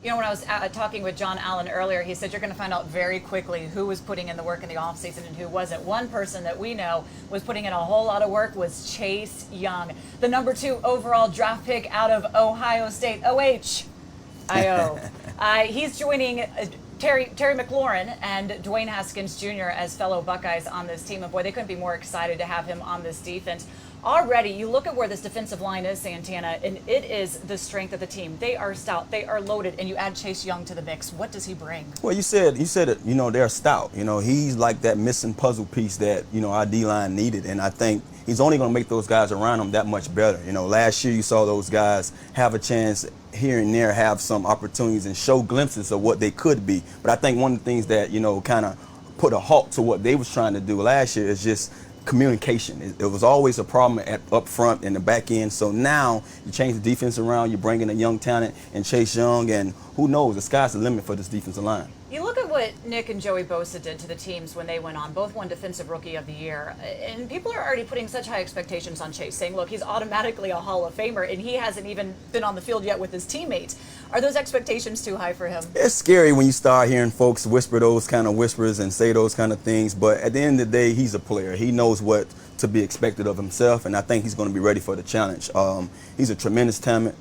You know, when I was talking with John Allen earlier, he said you're going to find out very quickly who was putting in the work in the offseason and who wasn't. One person that we know was putting in a whole lot of work was Chase Young, the #2 overall draft pick out of Ohio State. OHIO. He's joining Terry McLaurin and Dwayne Haskins Jr. as fellow Buckeyes on this team. And boy, they couldn't be more excited to have him on this defense. Already, you look at where this defensive line is, Santana, and it is the strength of the team. They are stout, they are loaded, and you add Chase Young to the mix. What does he bring? Well, you said it. You know, they're stout. You know, he's like that missing puzzle piece that our D-line needed, and I think he's only going to make those guys around him that much better. You know, last year you saw those guys have a chance here and there, have some opportunities and show glimpses of what they could be. But I think one of the things that kind of put a halt to what they was trying to do last year is just communication. It was always a problem up front and the back end. So now you change the defense around, you're bringing a young talent and Chase Young, and who knows, the sky's the limit for this defensive line. You look at what Nick and Joey Bosa did to the teams when they went on. Both won Defensive Rookie of the Year. And people are already putting such high expectations on Chase, saying, look, he's automatically a Hall of Famer, and he hasn't even been on the field yet with his teammates. Are those expectations too high for him? It's scary when you start hearing folks whisper those kind of whispers and say those kind of things. But at the end of the day, he's a player. He knows what to be expected of himself, and I think he's going to be ready for the challenge. He's a tremendous talent,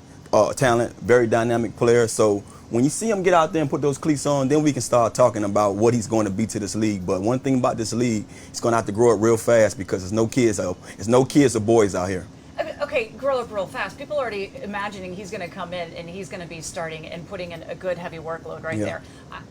very dynamic player. So when you see him get out there and put those cleats on, then we can start talking about what he's going to be to this league. But one thing about this league, he's going to have to grow up real fast because there's no kids or boys out here. Okay, grow up real fast. People are already imagining he's going to come in and he's going to be starting and putting in a good heavy workload right there.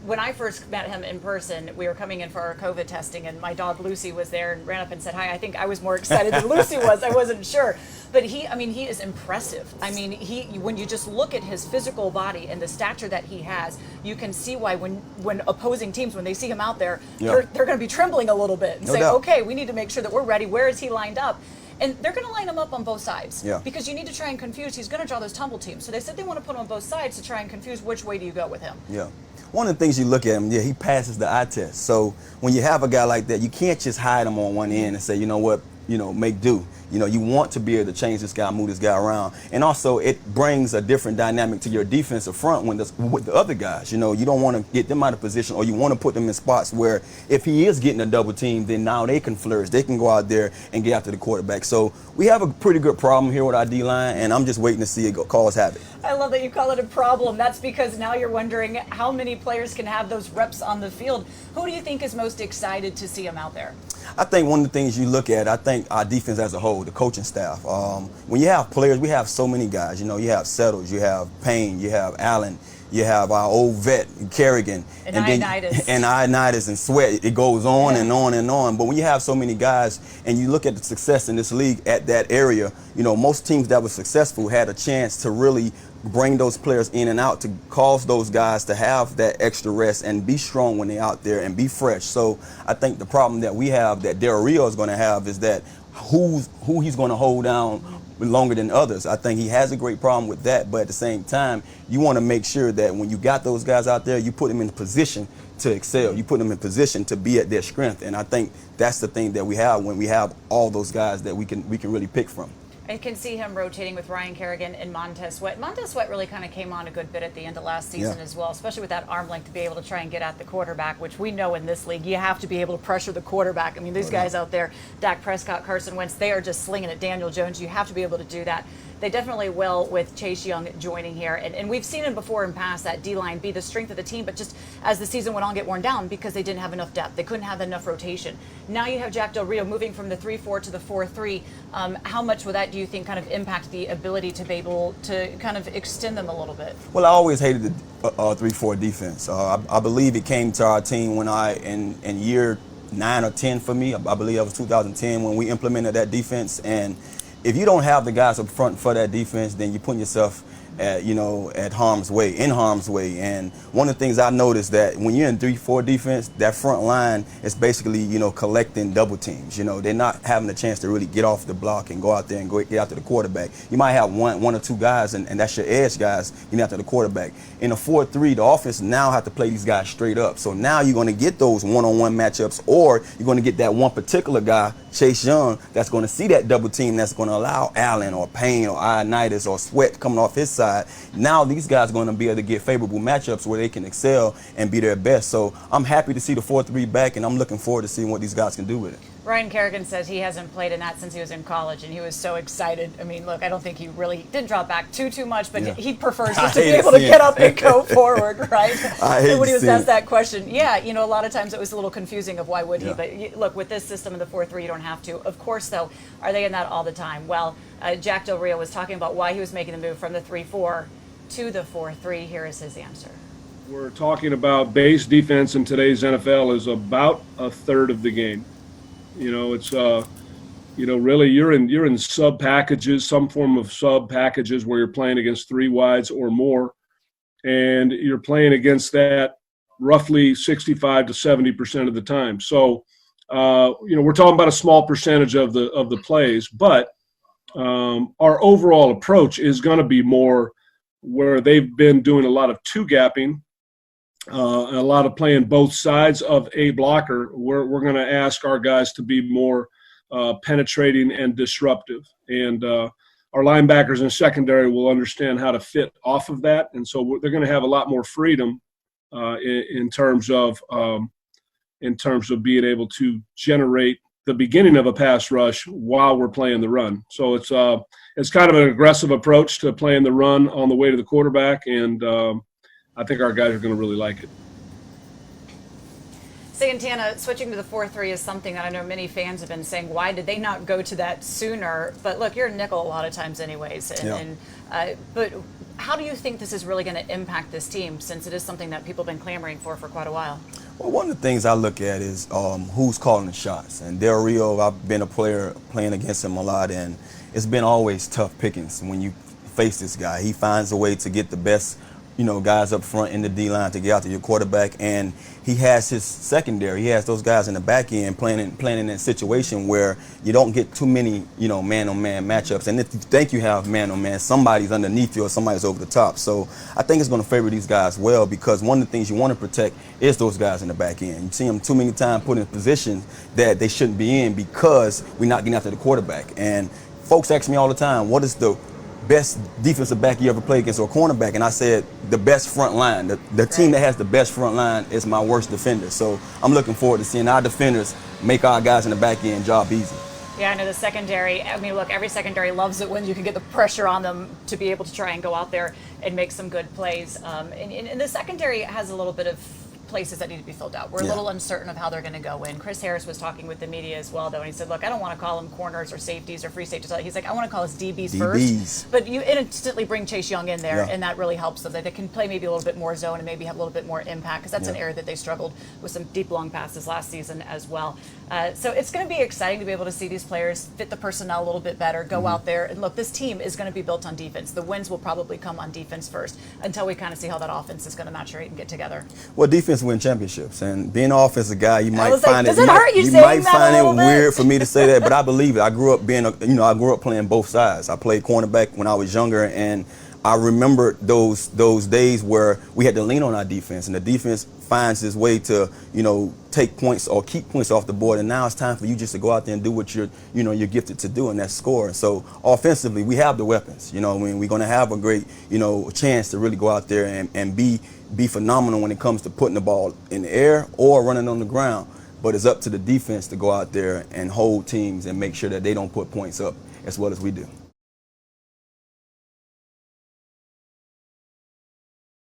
When I first met him in person, we were coming in for our COVID testing, and my dog Lucy was there and ran up and said hi. I think I was more excited than Lucy was. I wasn't sure. But he is impressive. I mean, when you just look at his physical body and the stature that he has, you can see why when opposing teams, when they see him out there, they're going to be trembling a little bit and say, okay, we need to make sure that we're ready. Where is he lined up? And they're going to line him up on both sides because you need to try and confuse. He's going to draw those tumble teams. So they said they want to put him on both sides to try and confuse which way do you go with him. Yeah. One of the things you look at him, he passes the eye test. So when you have a guy like that, you can't just hide him on one end and say, you know what, make do. You want to be able to change this guy, move this guy around. And also it brings a different dynamic to your defensive front with the other guys. You don't want to get them out of position, or you want to put them in spots where if he is getting a double team, then now they can flourish. They can go out there and get after the quarterback. So we have a pretty good problem here with our D-line, and I'm just waiting to see it cause havoc. I love that you call it a problem. That's because now you're wondering how many players can have those reps on the field. Who do you think is most excited to see him out there? I think one of the things you look at, I think our defense as a whole, the coaching staff. When you have players, we have so many guys. You have Settles, you have Payne, you have Allen, you have our old vet, Kerrigan. And Ioannidis and Sweat. It goes on and on and on. But when you have so many guys and you look at the success in this league at that area, most teams that were successful had a chance to really bring those players in and out to cause those guys to have that extra rest and be strong when they're out there and be fresh. So I think the problem that we have, that Del Rio is going to have, is that who he's going to hold down longer than others. I think he has a great problem with that, but at the same time, you want to make sure that when you got those guys out there, you put them in a position to excel. You put them in position to be at their strength, and I think that's the thing that we have when we have all those guys that we can really pick from. I can see him rotating with Ryan Kerrigan and Montez Sweat. Montez Sweat really kind of came on a good bit at the end of last season as well, especially with that arm length to be able to try and get at the quarterback, which we know in this league, you have to be able to pressure the quarterback. I mean, these guys out there, Dak Prescott, Carson Wentz, they are just slinging it. Daniel Jones, you have to be able to do that. They definitely will with Chase Young joining here. And we've seen him before in past, that D-line be the strength of the team, but just as the season went on, get worn down because they didn't have enough depth. They couldn't have enough rotation. Now you have Jack Del Rio moving from the 3-4 to the 4-3. How much will that, do you think, kind of impact the ability to be able to kind of extend them a little bit? Well, I always hated the 3-4 defense. I believe it came to our team when in year 9 or 10 for me, I believe it was 2010 when we implemented that defense. And if you don't have the guys up front for that defense, then you're putting yourself in harm's way. And one of the things I noticed that when you're in 3-4 defense, that front line is basically, collecting double teams. They're not having a chance to really get off the block and go out there and get after the quarterback. You might have one or two guys, and that's your edge guys getting after the quarterback. In a 4-3, the offense now have to play these guys straight up. So now you're going to get those one-on-one matchups, or you're going to get that one particular guy, Chase Young, that's going to see that double team that's going to allow Allen or Payne or Ioannidis or Sweat coming off his side side. Now these guys are going to be able to get favorable matchups where they can excel and be their best. So I'm happy to see the 4-3 back, and I'm looking forward to seeing what these guys can do with it. Ryan Kerrigan says he hasn't played in that since he was in college, and he was so excited. I mean, look, I don't think he really did drop back too much, but he prefers just to be able to get up and go forward, right? And when he was asked that question, a lot of times it was a little confusing of why would he, but look, with this system of the 4-3, you don't have to. Of course, though, are they in that all the time? Well, Jack Del Rio was talking about why he was making the move from the 3-4 to the 4-3. Here is his answer. We're talking about base defense in today's NFL is about a third of the game. It's really you're in sub packages, some form of sub packages where you're playing against 3 wides or more, and you're playing against that roughly 65 to 70% of the time. So, we're talking about a small percentage of the plays, but our overall approach is going to be more where they've been doing a lot of 2-gapping. A lot of playing both sides of a blocker. We're going to ask our guys to be more penetrating and disruptive. And our linebackers and secondary will understand how to fit off of that. And so they're going to have a lot more freedom in terms of being able to generate the beginning of a pass rush while we're playing the run. So it's kind of an aggressive approach to playing the run on the way to the quarterback, and I think our guys are going to really like it. Santana, switching to the 4-3 is something that I know many fans have been saying, why did they not go to that sooner? But look, you're a nickel a lot of times anyways. But how do you think this is really going to impact this team, since it is something that people have been clamoring for quite a while? Well, one of the things I look at is who's calling the shots. And Del Rio, I've been a player playing against him a lot, and it's been always tough pickings when you face this guy. He finds a way to get the best guys up front in the D-line to get out to your quarterback, and he has his secondary. He has those guys in the back end playing in a situation where you don't get too many, man-on-man matchups. And if you think you have man-on-man, somebody's underneath you or somebody's over the top. So I think it's going to favor these guys well, because one of the things you want to protect is those guys in the back end. You see them too many times put in positions that they shouldn't be in because we're not getting after the quarterback. And folks ask me all the time, what is the best defensive back you ever played against, or cornerback? And I said the best front line. The team that has the best front line is my worst defender. So I'm looking forward to seeing our defenders make our guys in the back end job easy. Yeah, I know the secondary. I mean, look, every secondary loves it when you can get the pressure on them to be able to try and go out there and make some good plays. And the secondary has a little bit of places that need to be filled out. We're a little uncertain of how they're going to go in. Chris Harris was talking with the media as well, though, and he said, look, I don't want to call them corners or safeties or free safeties. He's like, I want to call us DBs first. But you instantly bring Chase Young in there, and that really helps them. They can play maybe a little bit more zone and maybe have a little bit more impact, because that's an area that they struggled with, some deep, long passes last season as well. So it's going to be exciting to be able to see these players fit the personnel a little bit better, go out there. And look, this team is going to be built on defense. The wins will probably come on defense first until we kind of see how that offense is going to maturate and get together. Well, defense wins championships. And being an offensive guy, you might find it weird for me to say that, but I believe it. I grew up I grew up playing both sides. I played cornerback when I was younger, and I remember those days where we had to lean on our defense, and the defense finds its way to, take points or keep points off the board. And now it's time for you just to go out there and do what you're gifted to do, and that's score. And so offensively, we have the weapons. We're going to have a great, chance to really go out there and be phenomenal when it comes to putting the ball in the air or running on the ground. But it's up to the defense to go out there and hold teams and make sure that they don't put points up as well as we do.